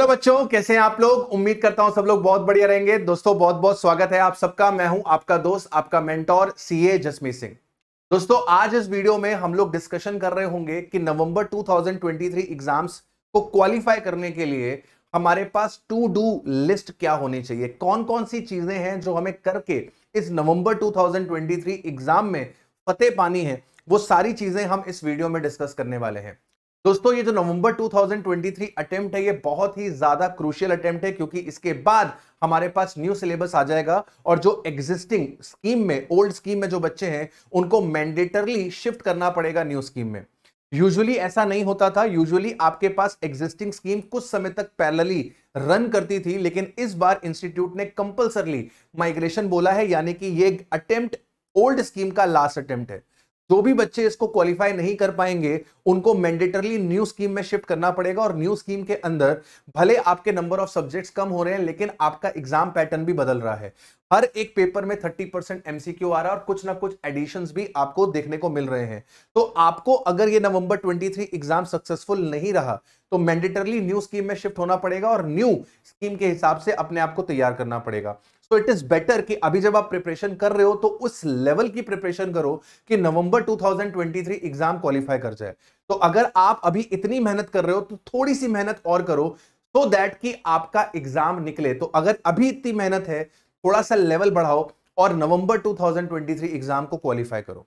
Hello बच्चों, कैसे हैं आप लोग। उम्मीद करता हूं सब लोग बहुत बढ़िया रहेंगे। दोस्तों बहुत बहुत स्वागत है आप सबका। मैं हूं आपका दोस्त, आपका मेंटोर सीए जसमीत सिंह। दोस्तों आज इस वीडियो में हम लोग डिस्कशन कर रहे होंगे कि नवंबर 2023 एग्जाम्स को क्वालिफाई करने के लिए हमारे पास टू डू लिस्ट क्या होनी चाहिए, कौन कौन सी चीजें हैं जो हमें करके इस नवंबर 2023 एग्जाम में फतेह पानी है, वो सारी चीजें हम इस वीडियो में डिस्कस करने वाले हैं। दोस्तों ये जो नवंबर 2023 अटेम्प्ट है, ये बहुत ही ज्यादा क्रूशियल अटेम्प्ट है, क्योंकि इसके बाद हमारे पास न्यू सिलेबस आ जाएगा और जो एग्जिस्टिंग स्कीम में, ओल्ड स्कीम में जो बच्चे हैं उनको मैंडेटरली शिफ्ट करना पड़ेगा न्यू स्कीम में। यूजुअली ऐसा नहीं होता था। यूजुअली आपके पास एग्जिस्टिंग स्कीम कुछ समय तक पैरेलली रन करती थी, लेकिन इस बार इंस्टीट्यूट ने कंपल्सरली माइग्रेशन बोला है, यानी कि ये अटेम्प्ट ओल्ड स्कीम का लास्ट अटेम्प्ट है। जो भी बच्चे इसको क्वालिफाई नहीं कर पाएंगे उनको मैंडेटरली न्यू स्कीम में शिफ्ट करना पड़ेगा, और न्यू स्कीम के अंदर भले आपके नंबर ऑफ सब्जेक्ट्स कम हो रहे हैं, लेकिन आपका एग्जाम पैटर्न भी बदल रहा है। हर एक पेपर में 30% एमसीक्यू आ रहा है और कुछ ना कुछ एडिशंस भी आपको देखने को मिल रहे हैं। तो आपको अगर ये नवंबर 23 एग्जाम सक्सेसफुल नहीं रहा तो मैंडेटरली न्यू स्कीम में शिफ्ट होना पड़ेगा और न्यू स्कीम के हिसाब से अपने आप को तैयार करना पड़ेगा। सो इट इज बेटर कि अभी जब आप प्रिपरेशन कर रहे हो तो उस लेवल की प्रिपरेशन करो कि नवंबर 2023 एग्जाम क्वालिफाई कर जाए। तो अगर आप अभी इतनी मेहनत कर रहे हो तो थोड़ी सी मेहनत और करो, सो दैट कि आपका एग्जाम निकले। तो अगर अभी इतनी मेहनत है, थोड़ा सा लेवल बढ़ाओ और नवंबर 2023 एग्जाम को क्वालिफाई करो।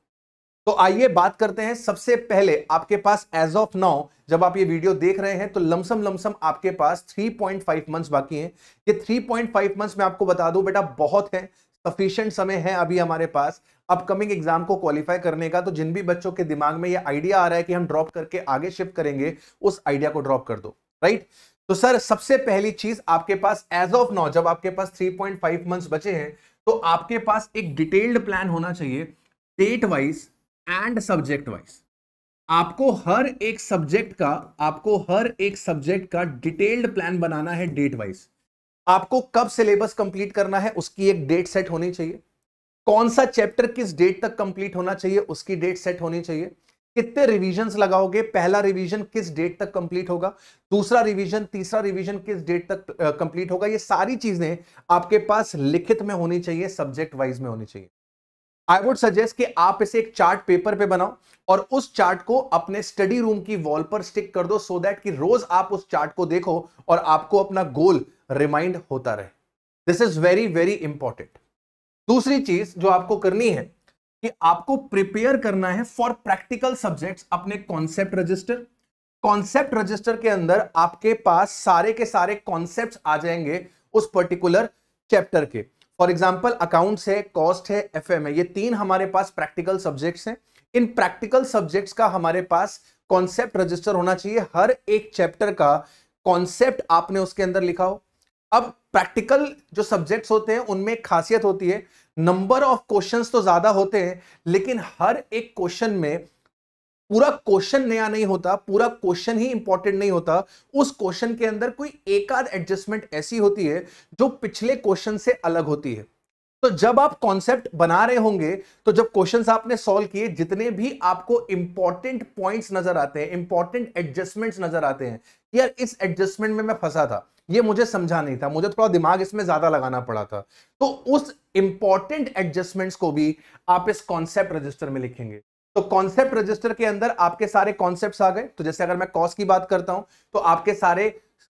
तो आइए बात करते हैं। सबसे पहले आपके पास एज ऑफ नाउ, जब आप ये वीडियो देख रहे हैं तो लमसम आपके पास 3.5 मंथ्स बाकी हैं। ये 3.5 मंथ्स में आपको बता दूं बेटा बहुत है, सफिशिएंट समय है अभी हमारे पास अपकमिंग एग्जाम को क्वालिफाई करने का। तो जिन भी बच्चों के दिमाग में ये आइडिया आ रहा है कि हम ड्रॉप करके आगे शिफ्ट करेंगे, उस आइडिया को ड्रॉप कर दो। राइट। तो सर सबसे पहली चीज आपके पास एज ऑफ नाउ, जब आपके पास 3.5 मंथ्स बचे हैं, तो आपके पास एक डिटेल्ड प्लान होना चाहिए, date wise and subject wise. आपको हर एक सब्जेक्ट का डिटेल्ड प्लान बनाना है डेट वाइज। आपको कब सिलेबस कंप्लीट करना है उसकी एक डेट सेट होनी चाहिए। कौन सा चैप्टर किस डेट तक कंप्लीट होना चाहिए उसकी डेट सेट होनी चाहिए। कितने रिवीजन्स लगाओगे, पहला रिवीजन किस डेट तक कंप्लीट होगा, दूसरा रिवीजन, तीसरा रिवीजन किस डेट तक कंप्लीट होगा। ये सारी चीजें आपके पास लिखित में होनी चाहिए, सब्जेक्ट वाइज में होनी चाहिए। आई वुड सजेस्ट कि आप इसे एक चार्ट पेपर पे बनाओ और उस चार्ट को अपने स्टडी रूम की वॉल पर स्टिक कर दो, सो दैट कि रोज आप उस चार्ट को देखो और आपको अपना गोल रिमाइंड होता रहे। This is very very important. दूसरी चीज जो आपको करनी है कि आपको प्रिपेयर करना है फॉर प्रैक्टिकल सब्जेक्ट्स अपने कॉन्सेप्ट रजिस्टर। कॉन्सेप्ट रजिस्टर के अंदर आपके पास सारे के सारे कॉन्सेप्ट्स आ जाएंगे उस पर्टिकुलर चैप्टर के। फॉर एग्जाम्पल अकाउंट्स है, कॉस्ट है, एफएम है, ये तीन हमारे पास प्रैक्टिकल सब्जेक्ट्स हैं। इन प्रैक्टिकल सब्जेक्ट्स का हमारे पास कॉन्सेप्ट रजिस्टर होना चाहिए। हर एक चैप्टर का कॉन्सेप्ट आपने उसके अंदर लिखा हो। अब प्रैक्टिकल जो सब्जेक्ट्स होते हैं उनमें एक खासियत होती है, नंबर ऑफ क्वेश्चंस तो ज्यादा होते हैं, लेकिन हर एक क्वेश्चन में पूरा क्वेश्चन नया नहीं होता, पूरा क्वेश्चन ही इंपॉर्टेंट नहीं होता। उस क्वेश्चन के अंदर कोई एक आध एडजस्टमेंट ऐसी होती है जो पिछले क्वेश्चन से अलग होती है। तो जब आप कॉन्सेप्ट बना रहे होंगे, तो जब क्वेश्चंस आपने सॉल्व किए, जितने भी आपको इंपॉर्टेंट पॉइंट्स नजर आते हैं, इंपॉर्टेंट एडजस्टमेंट्स नजर आते हैं, यार इस एडजस्टमेंट में मैं फंसा था, ये मुझे समझा नहीं था, मुझे थोड़ा दिमाग इसमें ज्यादा लगाना पड़ा था, तो उस इंपॉर्टेंट एडजस्टमेंट्स को भी आप इस कॉन्सेप्ट रजिस्टर में लिखेंगे। तो कॉन्सेप्ट रजिस्टर के अंदर आपके सारे कॉन्सेप्ट्स आ गए। तो जैसे अगर मैं कॉस्ट की बात करता हूं तो आपके सारे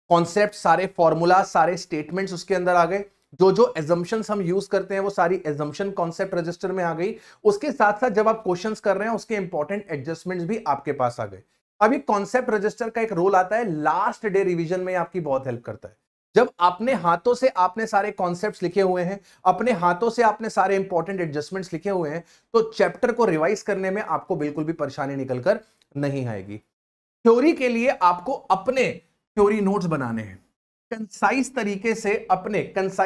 कॉन्सेप्ट, सारे फॉर्मूला, सारे स्टेटमेंट्स उसके अंदर आ गए। जो जो एजम्पशंस हम यूज करते हैं वो सारी एजम्पशन कॉन्सेप्ट रजिस्टर में आ गई। उसके साथ साथ जब आप क्वेश्चंस कर रहे हैं उसके इंपॉर्टेंट एडजस्टमेंट्स भी आपके पास आ गए। अभी कॉन्सेप्ट रजिस्टर का एक रोल आता है, लास्ट डे रिवीजन में आपकी बहुत हेल्प करता है। जब अपने हाथों से आपने सारे कॉन्सेप्ट्स लिखे हुए हैं, अपने हाथों से आपने सारे इंपॉर्टेंट एडजस्टमेंट्स लिखे हुए हैं, तो चैप्टर को रिवाइज करने में आपको बिल्कुल भी परेशानी निकलकर नहीं आएगी। थ्योरी के लिए आपको अपने थ्योरी नोट्स बनाने हैं, कंसाइज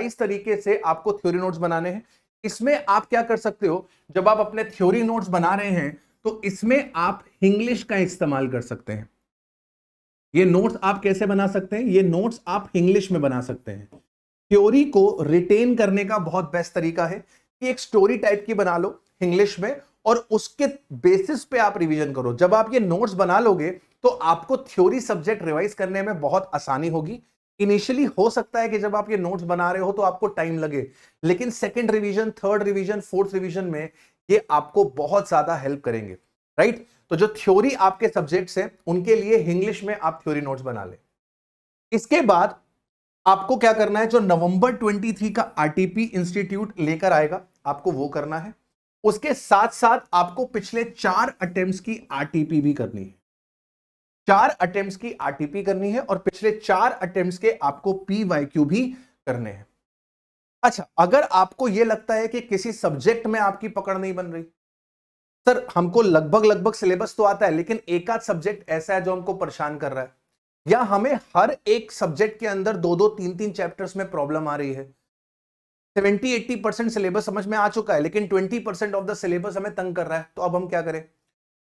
तरीके से आपको थ्योरी नोट्स बनाने हैं। इसमें आप क्या कर सकते हो, जब आप अपने थ्योरी नोट्स बना रहे हैं तो इसमें आप इंग्लिश का इस्तेमाल कर सकते हैं। ये नोट्स आप कैसे बना सकते हैं, ये नोट्स आप इंग्लिश में बना सकते हैं। थ्योरी को रिटेन करने का बहुत बेस्ट तरीका है कि एक स्टोरी टाइप की बना लो इंग्लिश में और उसके बेसिस पे आप रिवीजन करो। जब आप ये नोट्स बना लोगे तो आपको थ्योरी सब्जेक्ट रिवाइज करने में बहुत आसानी होगी। इनिशियली हो सकता है कि जब आप ये नोट्स बना रहे हो तो आपको टाइम लगे, लेकिन second revision, third revision, fourth revision में ये आपको बहुत ज्यादा हेल्प करेंगे, राइट। तो जो थ्योरी आपके सब्जेक्ट्स हैं उनके लिए इंग्लिश में आप थ्योरी नोट्स बना ले। इसके बाद आपको क्या करना है, जो नवंबर 23 का आरटीपी इंस्टीट्यूट लेकर आएगा आपको वो करना है। उसके साथ साथ आपको पिछले 4 अटेम्प्ट्स की आरटीपी भी करनी है। 4 अटेम्प्ट्स की आरटीपी करनी है और पिछले 4 अटेम्प्ट्स के आपको पीवाईक्यू भी करने हैं। अच्छा, अगर आपको यह लगता है कि किसी सब्जेक्ट में आपकी पकड़ नहीं बन रही, सर हमको लगभग लगभग सिलेबस तो आता है लेकिन एक आध सब्जेक्ट ऐसा है जो हमको परेशान कर रहा है, या हमें हर एक सब्जेक्ट के अंदर 2-2, 3-3 चैप्टर्स में प्रॉब्लम आ रही है, 70-80% सिलेबस समझ में आ चुका है लेकिन 20% ऑफ द सिलेबस हमें तंग कर रहा है, तो अब हम क्या करें?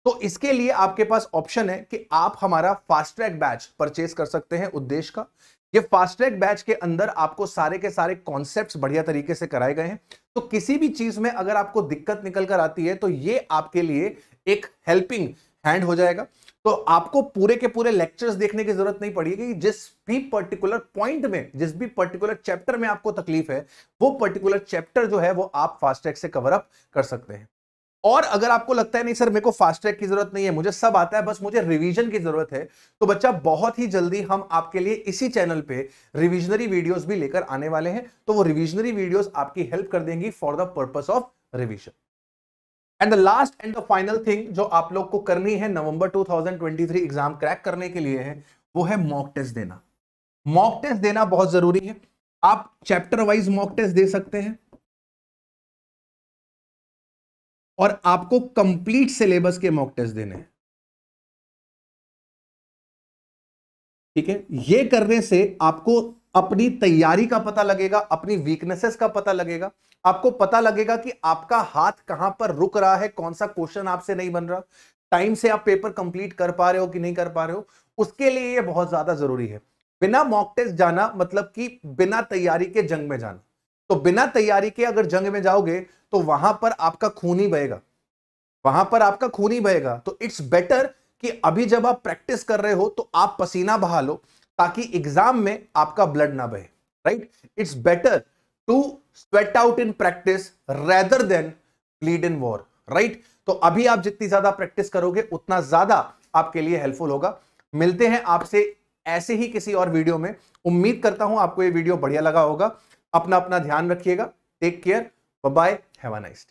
तो इसके लिए आपके पास ऑप्शन है कि आप हमारा फास्ट ट्रैक बैच परचेज कर सकते हैं उद्देश्य का। ये फास्ट ट्रैक बैच के अंदर आपको सारे के सारे कॉन्सेप्ट्स बढ़िया तरीके से कराए गए हैं, तो किसी भी चीज में अगर आपको दिक्कत निकल कर आती है तो ये आपके लिए एक हेल्पिंग हैंड हो जाएगा। तो आपको पूरे के पूरे लेक्चर्स देखने की जरूरत नहीं पड़ेगी, जिस भी पर्टिकुलर पॉइंट में, जिस भी पर्टिकुलर चैप्टर में आपको तकलीफ है वो पर्टिकुलर चैप्टर जो है वो आप फास्ट ट्रैक से कवर अप कर सकते हैं। और अगर आपको लगता है नहीं सर मेरे को फास्ट ट्रैक की जरूरत नहीं है, मुझे सब आता है, बस मुझे रिवीजन की जरूरत है, तो बच्चा बहुत ही जल्दी हम आपके लिए इसी चैनल पे रिविजनरी वीडियोस भी लेकर आने वाले हैं। तो वो रिविजनरी वीडियोस आपकी हेल्प कर देंगी for the purpose of revision. And the last and the final thing जो आप लोग को करनी है नवंबर 2023 एग्जाम क्रैक करने के लिए है, वो है मॉक टेस्ट देना। मॉक टेस्ट देना बहुत जरूरी है। आप चैप्टर वाइज मॉक टेस्ट दे सकते हैं और आपको कंप्लीट सिलेबस के मॉक टेस्ट देने हैं, ठीक है। ये करने से आपको अपनी तैयारी का पता लगेगा, अपनी वीकनेसेस का पता लगेगा, आपको पता लगेगा कि आपका हाथ कहां पर रुक रहा है, कौन सा क्वेश्चन आपसे नहीं बन रहा, टाइम से आप पेपर कंप्लीट कर पा रहे हो कि नहीं कर पा रहे हो। उसके लिए ये बहुत ज्यादा जरूरी है। बिना मॉक टेस्ट जाना मतलब कि बिना तैयारी के जंग में जाना। तो बिना तैयारी के अगर जंग में जाओगे तो वहां पर आपका खून ही बहेगा, वहां पर आपका खून ही बहेगा। तो इट्स बेटर कि अभी जब आप प्रैक्टिस कर रहे हो तो आप पसीना बहा लो ताकि एग्जाम में आपका ब्लड ना बहे, right. It's better to sweat out in practice rather than bleed in war, right. तो अभी आप जितनी ज्यादा प्रैक्टिस करोगे उतना ज्यादा आपके लिए हेल्पफुल होगा। मिलते हैं आपसे ऐसे ही किसी और वीडियो में। उम्मीद करता हूं आपको ये वीडियो बढ़िया लगा होगा। अपना अपना ध्यान रखिएगा। Take care, bye bye, have a nice day.